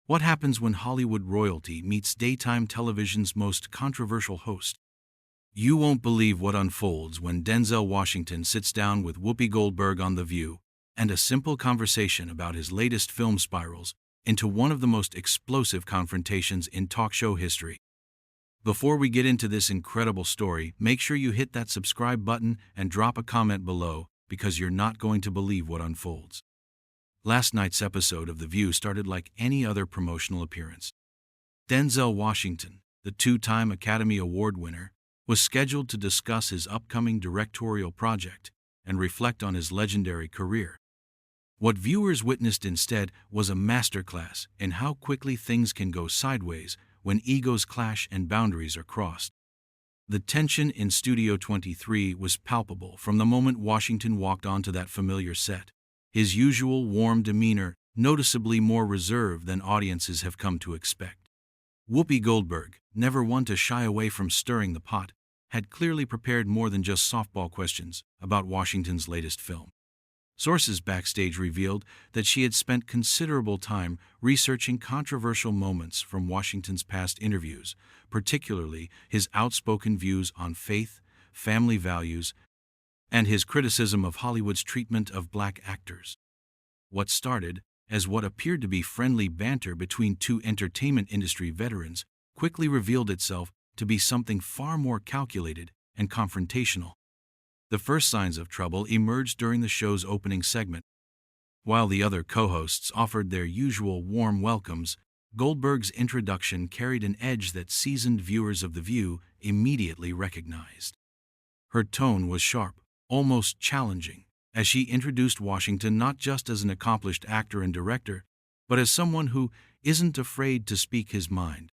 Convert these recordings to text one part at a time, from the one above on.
What happens when Hollywood royalty meets daytime television's most controversial host? You won't believe what unfolds when Denzel Washington sits down with Whoopi Goldberg on The View, and a simple conversation about his latest film spirals into one of the most explosive confrontations in talk show history. Before we get into this incredible story, make sure you hit that subscribe button and drop a comment below, because you're not going to believe what unfolds. Last night's episode of The View started like any other promotional appearance. Denzel Washington, the two-time Academy Award winner, was scheduled to discuss his upcoming directorial project and reflect on his legendary career. What viewers witnessed instead was a masterclass in how quickly things can go sideways when egos clash and boundaries are crossed. The tension in Studio 23 was palpable from the moment Washington walked onto that familiar set, his usual warm demeanor noticeably more reserved than audiences have come to expect. Whoopi Goldberg, never one to shy away from stirring the pot, had clearly prepared more than just softball questions about Washington's latest film. Sources backstage revealed that she had spent considerable time researching controversial moments from Washington's past interviews, particularly his outspoken views on faith, family values, and his criticism of Hollywood's treatment of black actors. What started as what appeared to be friendly banter between two entertainment industry veterans quickly revealed itself to be something far more calculated and confrontational. The first signs of trouble emerged during the show's opening segment. While the other co-hosts offered their usual warm welcomes, Goldberg's introduction carried an edge that seasoned viewers of The View immediately recognized. Her tone was sharp, almost challenging, as she introduced Washington not just as an accomplished actor and director, but as someone who isn't afraid to speak his mind,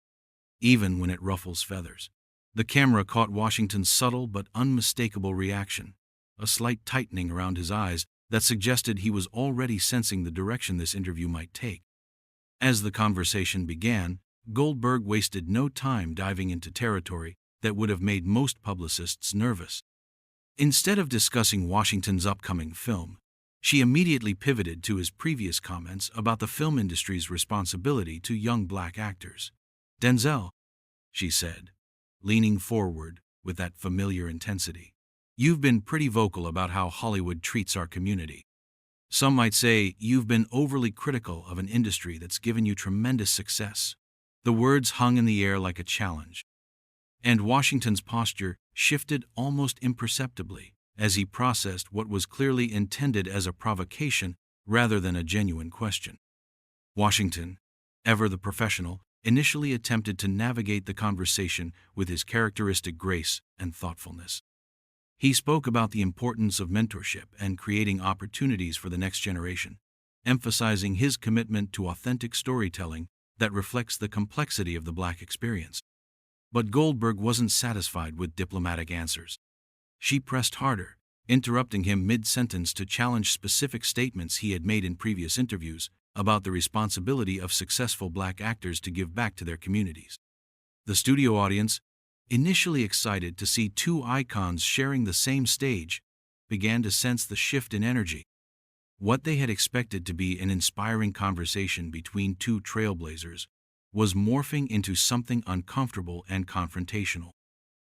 even when it ruffles feathers. The camera caught Washington's subtle but unmistakable reaction, a slight tightening around his eyes that suggested he was already sensing the direction this interview might take. As the conversation began, Goldberg wasted no time diving into territory that would have made most publicists nervous. Instead of discussing Washington's upcoming film, she immediately pivoted to his previous comments about the film industry's responsibility to young black actors. "Denzel," she said, leaning forward with that familiar intensity, "you've been pretty vocal about how Hollywood treats our community. Some might say you've been overly critical of an industry that's given you tremendous success." The words hung in the air like a challenge, and Washington's posture shifted almost imperceptibly as he processed what was clearly intended as a provocation rather than a genuine question. Washington, ever the professional, initially attempted to navigate the conversation with his characteristic grace and thoughtfulness. He spoke about the importance of mentorship and creating opportunities for the next generation, emphasizing his commitment to authentic storytelling that reflects the complexity of the black experience. But Goldberg wasn't satisfied with diplomatic answers. She pressed harder, interrupting him mid-sentence to challenge specific statements he had made in previous interviews about the responsibility of successful black actors to give back to their communities. The studio audience, initially excited to see two icons sharing the same stage, began to sense the shift in energy. What they had expected to be an inspiring conversation between two trailblazers was morphing into something uncomfortable and confrontational.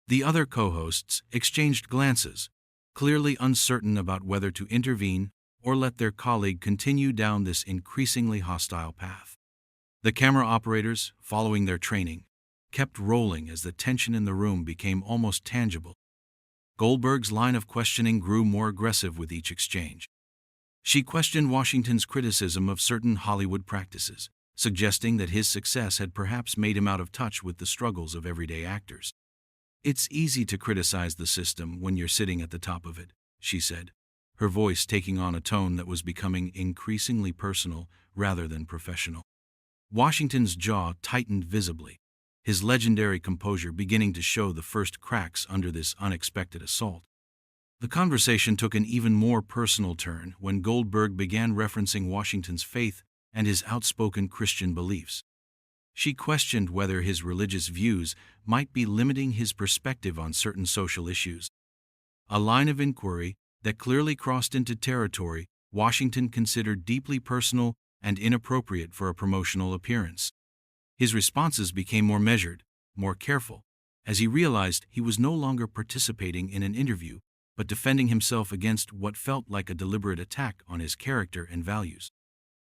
The other co-hosts exchanged glances, clearly uncertain about whether to intervene or let their colleague continue down this increasingly hostile path. The camera operators, following their training, kept rolling as the tension in the room became almost tangible. Goldberg's line of questioning grew more aggressive with each exchange. She questioned Washington's criticism of certain Hollywood practices, suggesting that his success had perhaps made him out of touch with the struggles of everyday actors. "It's easy to criticize the system when you're sitting at the top of it," she said, her voice taking on a tone that was becoming increasingly personal rather than professional. Washington's jaw tightened visibly, his legendary composure beginning to show the first cracks under this unexpected assault. The conversation took an even more personal turn when Goldberg began referencing Washington's faith and his outspoken Christian beliefs. She questioned whether his religious views might be limiting his perspective on certain social issues. A line of inquiry that clearly crossed into territory Washington considered deeply personal and inappropriate for a promotional appearance. His responses became more measured, more careful, as he realized he was no longer participating in an interview, but defending himself against what felt like a deliberate attack on his character and values.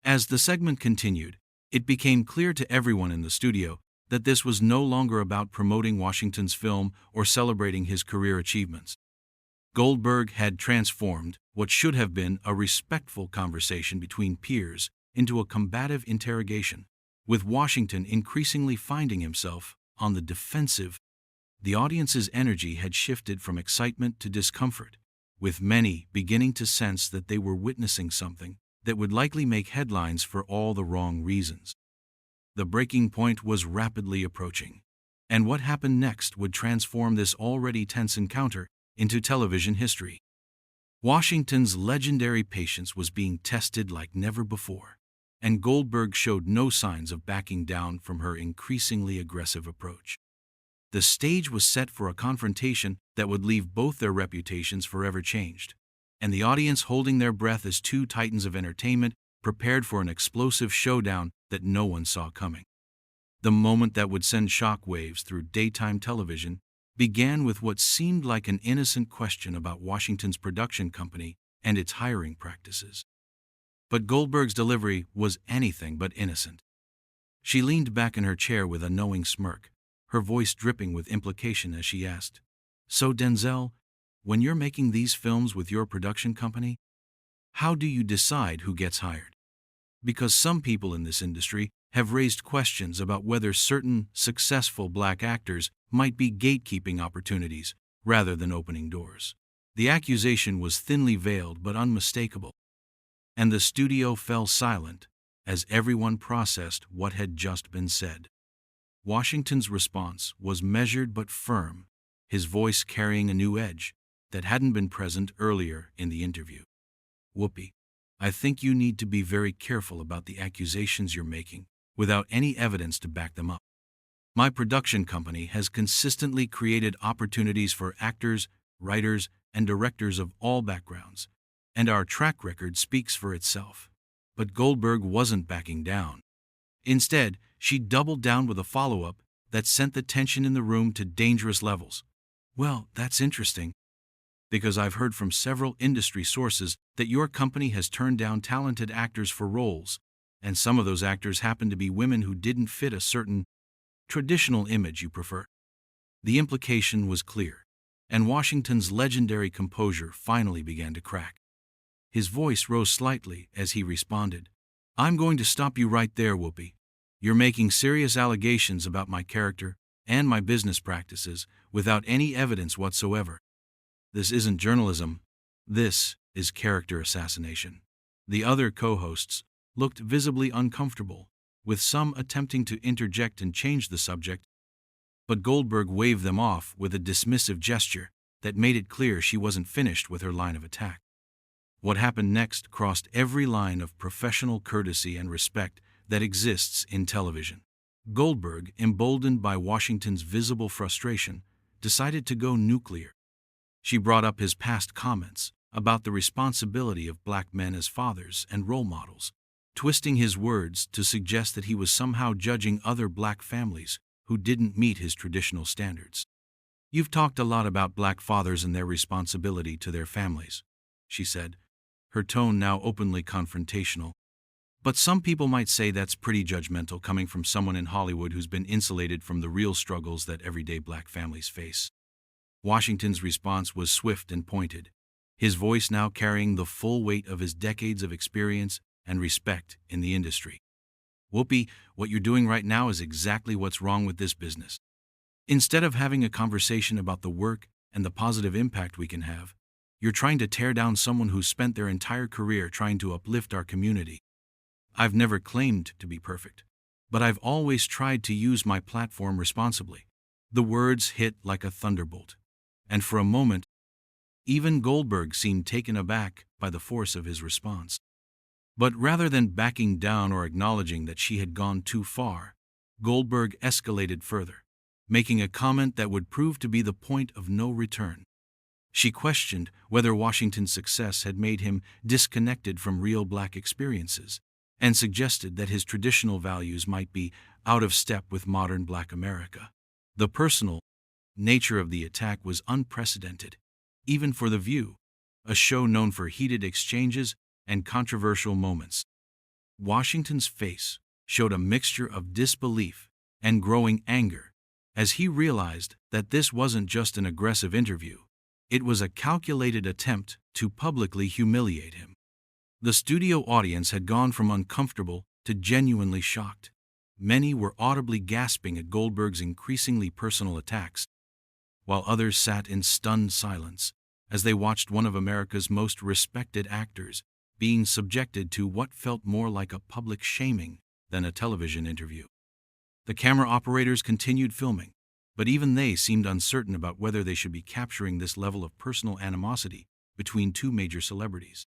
As the segment continued, it became clear to everyone in the studio that this was no longer about promoting Washington's film or celebrating his career achievements. Goldberg had transformed what should have been a respectful conversation between peers into a combative interrogation, with Washington increasingly finding himself on the defensive. The audience's energy had shifted from excitement to discomfort, with many beginning to sense that they were witnessing something that would likely make headlines for all the wrong reasons. The breaking point was rapidly approaching, and what happened next would transform this already tense encounter into television history. Washington's legendary patience was being tested like never before, and Goldberg showed no signs of backing down from her increasingly aggressive approach. The stage was set for a confrontation that would leave both their reputations forever changed, and the audience holding their breath as two titans of entertainment prepared for an explosive showdown that no one saw coming. The moment that would send shock waves through daytime television began with what seemed like an innocent question about Washington's production company and its hiring practices. But Goldberg's delivery was anything but innocent. She leaned back in her chair with a knowing smirk, her voice dripping with implication as she asked, "So Denzel, when you're making these films with your production company, how do you decide who gets hired? Because some people in this industry have raised questions about whether certain successful black actors might be gatekeeping opportunities rather than opening doors." The accusation was thinly veiled but unmistakable, and the studio fell silent as everyone processed what had just been said. Washington's response was measured but firm, his voice carrying a new edge that hadn't been present earlier in the interview. "Whoopi, I think you need to be very careful about the accusations you're making without any evidence to back them up. My production company has consistently created opportunities for actors, writers, and directors of all backgrounds, and our track record speaks for itself." But Goldberg wasn't backing down. Instead, she doubled down with a follow-up that sent the tension in the room to dangerous levels. "Well, that's interesting, because I've heard from several industry sources that your company has turned down talented actors for roles, and some of those actors happen to be women who didn't fit a certain traditional image you prefer." The implication was clear, and Washington's legendary composure finally began to crack. His voice rose slightly as he responded, "I'm going to stop you right there, Whoopi. You're making serious allegations about my character and my business practices without any evidence whatsoever. This isn't journalism. This is character assassination." The other co-hosts looked visibly uncomfortable, with some attempting to interject and change the subject, but Goldberg waved them off with a dismissive gesture that made it clear she wasn't finished with her line of attack. What happened next crossed every line of professional courtesy and respect that exists in television. Goldberg, emboldened by Washington's visible frustration, decided to go nuclear. She brought up his past comments about the responsibility of black men as fathers and role models, twisting his words to suggest that he was somehow judging other black families who didn't meet his traditional standards. "You've talked a lot about black fathers and their responsibility to their families," she said, her tone now openly confrontational. "But some people might say that's pretty judgmental coming from someone in Hollywood who's been insulated from the real struggles that everyday black families face." Washington's response was swift and pointed, his voice now carrying the full weight of his decades of experience and respect in the industry. "Whoopi, what you're doing right now is exactly what's wrong with this business. Instead of having a conversation about the work and the positive impact we can have, you're trying to tear down someone who's spent their entire career trying to uplift our community. I've never claimed to be perfect, but I've always tried to use my platform responsibly." The words hit like a thunderbolt, and for a moment, even Goldberg seemed taken aback by the force of his response. But rather than backing down or acknowledging that she had gone too far, Goldberg escalated further, making a comment that would prove to be the point of no return. She questioned whether Washington's success had made him disconnected from real black experiences, and suggested that his traditional values might be out of step with modern Black America. The personal nature of the attack was unprecedented, even for The View, a show known for heated exchanges and controversial moments. Washington's face showed a mixture of disbelief and growing anger as he realized that this wasn't just an aggressive interview, it was a calculated attempt to publicly humiliate him. The studio audience had gone from uncomfortable to genuinely shocked. Many were audibly gasping at Goldberg's increasingly personal attacks, while others sat in stunned silence as they watched one of America's most respected actors being subjected to what felt more like a public shaming than a television interview. The camera operators continued filming, but even they seemed uncertain about whether they should be capturing this level of personal animosity between two major celebrities.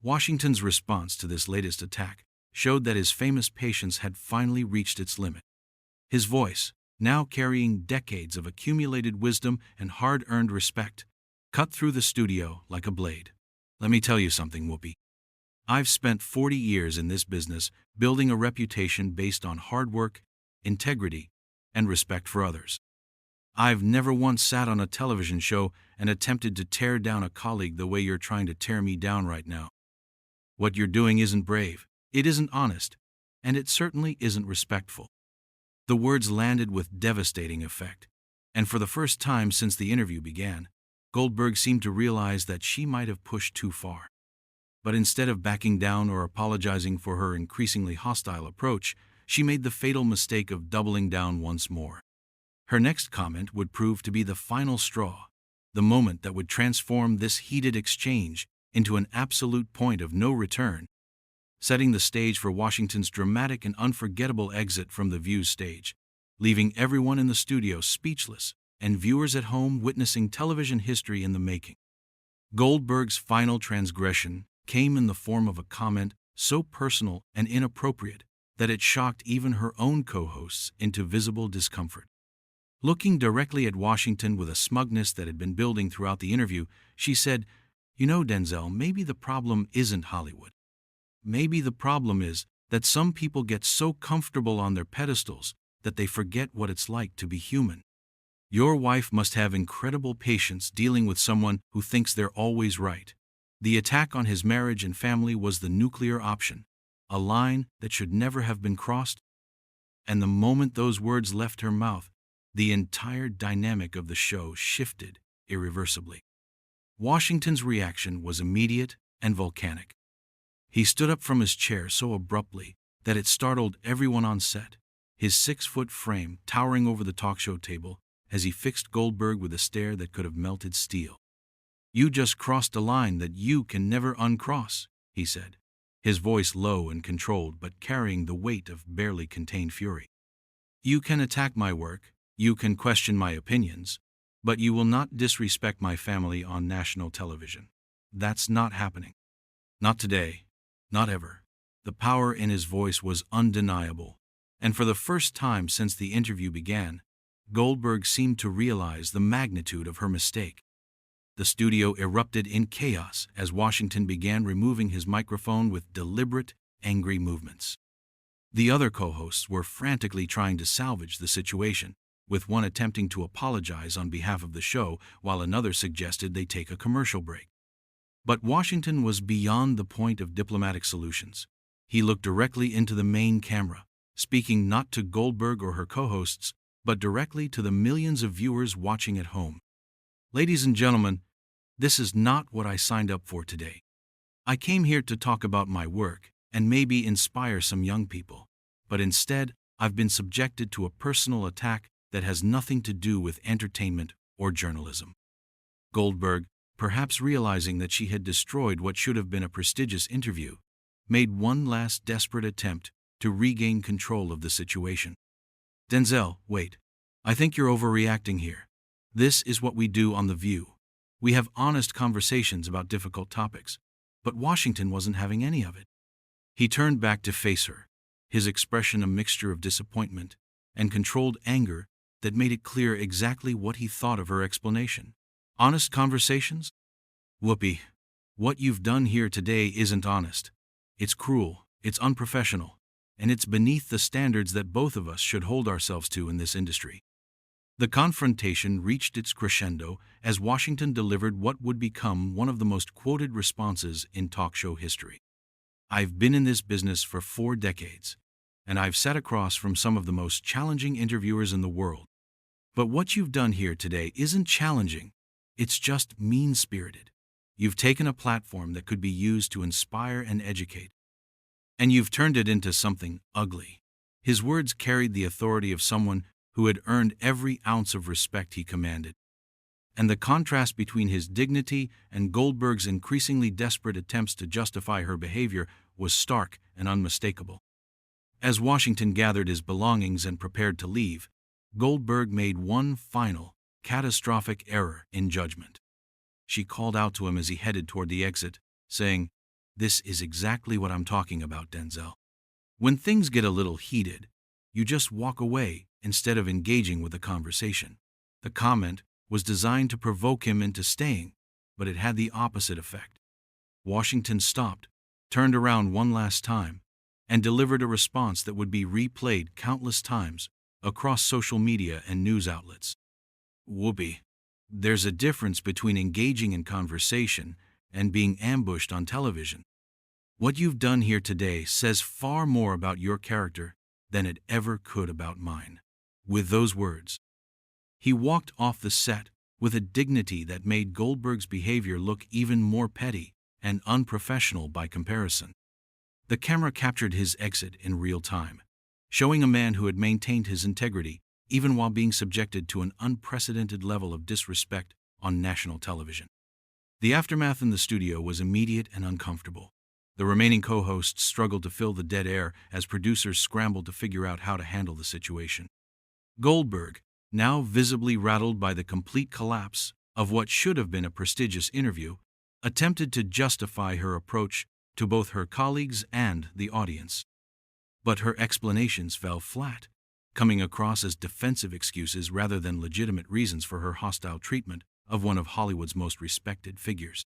Washington's response to this latest attack showed that his famous patience had finally reached its limit. His voice, now carrying decades of accumulated wisdom and hard-earned respect, cut through the studio like a blade. Let me tell you something, Whoopi. I've spent 40 years in this business building a reputation based on hard work, integrity, and respect for others. I've never once sat on a television show and attempted to tear down a colleague the way you're trying to tear me down right now. What you're doing isn't brave, it isn't honest, and it certainly isn't respectful. The words landed with devastating effect, and for the first time since the interview began, Goldberg seemed to realize that she might have pushed too far. But instead of backing down or apologizing for her increasingly hostile approach, she made the fatal mistake of doubling down once more. Her next comment would prove to be the final straw, the moment that would transform this heated exchange into an absolute point of no return, setting the stage for Washington's dramatic and unforgettable exit from The View's stage, leaving everyone in the studio speechless and viewers at home witnessing television history in the making. Goldberg's final transgression came in the form of a comment so personal and inappropriate that it shocked even her own co-hosts into visible discomfort. Looking directly at Washington with a smugness that had been building throughout the interview, she said, "You know, Denzel, maybe the problem isn't Hollywood. Maybe the problem is that some people get so comfortable on their pedestals that they forget what it's like to be human. Your wife must have incredible patience dealing with someone who thinks they're always right." The attack on his marriage and family was the nuclear option, a line that should never have been crossed. And the moment those words left her mouth, the entire dynamic of the show shifted irreversibly. Washington's reaction was immediate and volcanic. He stood up from his chair so abruptly that it startled everyone on set, his 6-foot frame towering over the talk show table as he fixed Goldberg with a stare that could have melted steel. "You just crossed a line that you can never uncross," he said, his voice low and controlled but carrying the weight of barely contained fury. "You can attack my work, you can question my opinions, but you will not disrespect my family on national television. That's not happening. Not today, not ever." The power in his voice was undeniable, and for the first time since the interview began, Goldberg seemed to realize the magnitude of her mistake. The studio erupted in chaos as Washington began removing his microphone with deliberate, angry movements. The other co-hosts were frantically trying to salvage the situation, with one attempting to apologize on behalf of the show while another suggested they take a commercial break. But Washington was beyond the point of diplomatic solutions. He looked directly into the main camera, speaking not to Goldberg or her co-hosts, but directly to the millions of viewers watching at home. "Ladies and gentlemen, this is not what I signed up for today. I came here to talk about my work and maybe inspire some young people, but instead I've been subjected to a personal attack that has nothing to do with entertainment or journalism." Goldberg, perhaps realizing that she had destroyed what should have been a prestigious interview, made one last desperate attempt to regain control of the situation. "Denzel, wait. I think you're overreacting here. This is what we do on The View. We have honest conversations about difficult topics." But Washington wasn't having any of it. He turned back to face her, his expression a mixture of disappointment and controlled anger that made it clear exactly what he thought of her explanation. "Honest conversations? Whoopi, what you've done here today isn't honest. It's cruel, It's unprofessional, and it's beneath the standards that both of us should hold ourselves to in this industry. The confrontation reached its crescendo as Washington delivered what would become one of the most quoted responses in talk show history. "I've been in this business for 4 decades, and I've sat across from some of the most challenging interviewers in the world. But what you've done here today isn't challenging, it's just mean-spirited. You've taken a platform that could be used to inspire and educate, and you've turned it into something ugly." His words carried the authority of someone who had earned every ounce of respect he commanded. And the contrast between his dignity and Goldberg's increasingly desperate attempts to justify her behavior was stark and unmistakable. As Washington gathered his belongings and prepared to leave, Goldberg made one final, catastrophic error in judgment. She called out to him as he headed toward the exit, saying, "This is exactly what I'm talking about, Denzel. When things get a little heated, you just walk away instead of engaging with the conversation." The comment was designed to provoke him into staying, but it had the opposite effect. Washington stopped, turned around one last time, and delivered a response that would be replayed countless times across social media and news outlets. "Whoopi, there's a difference between engaging in conversation and being ambushed on television. What you've done here today says far more about your character than it ever could about mine." With those words, he walked off the set with a dignity that made Goldberg's behavior look even more petty and unprofessional by comparison. The camera captured his exit in real time, showing a man who had maintained his integrity even while being subjected to an unprecedented level of disrespect on national television. The aftermath in the studio was immediate and uncomfortable. The remaining co-hosts struggled to fill the dead air as producers scrambled to figure out how to handle the situation. Goldberg, now visibly rattled by the complete collapse of what should have been a prestigious interview, attempted to justify her approach to both her colleagues and the audience. But her explanations fell flat, coming across as defensive excuses rather than legitimate reasons for her hostile treatment of one of Hollywood's most respected figures.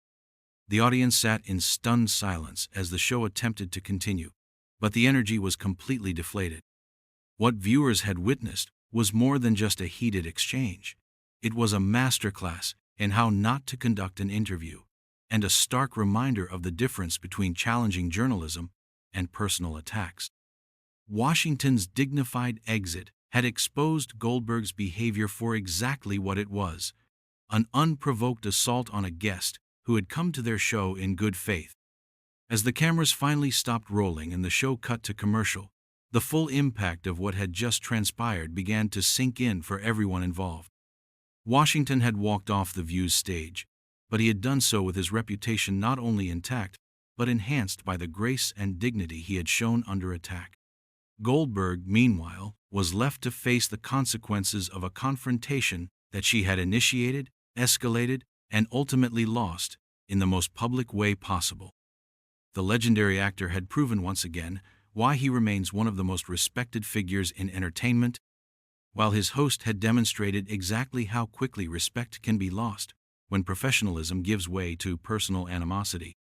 The audience sat in stunned silence as the show attempted to continue, but the energy was completely deflated. What viewers had witnessed was more than just a heated exchange. It was a masterclass in how not to conduct an interview, and a stark reminder of the difference between challenging journalism and personal attacks. Washington's dignified exit had exposed Goldberg's behavior for exactly what it was: an unprovoked assault on a guest who had come to their show in good faith. As the cameras finally stopped rolling and the show cut to commercial, the full impact of what had just transpired began to sink in for everyone involved. Washington had walked off the View's stage, but he had done so with his reputation not only intact, but enhanced by the grace and dignity he had shown under attack. Goldberg, meanwhile, was left to face the consequences of a confrontation that she had initiated, escalated, and ultimately lost in the most public way possible. The legendary actor had proven once again why he remains one of the most respected figures in entertainment, while his host had demonstrated exactly how quickly respect can be lost when professionalism gives way to personal animosity.